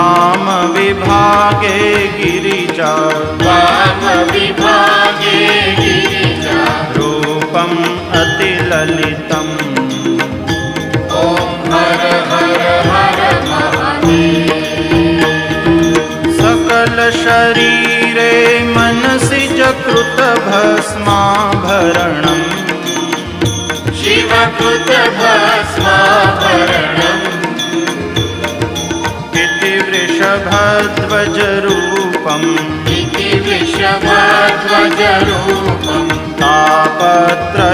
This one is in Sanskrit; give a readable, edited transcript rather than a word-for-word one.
वामविभागे गिरिजा रूपम् अतिललितम् ॐ हर हर हर महादेव। सकल शरीरे मनसि जकृत भस्माभरणम् शिवकृत भस्माभरणम् इति वृषभध्वजरूपम् वृषभध्वजरूपम् तापत्रयहरणम्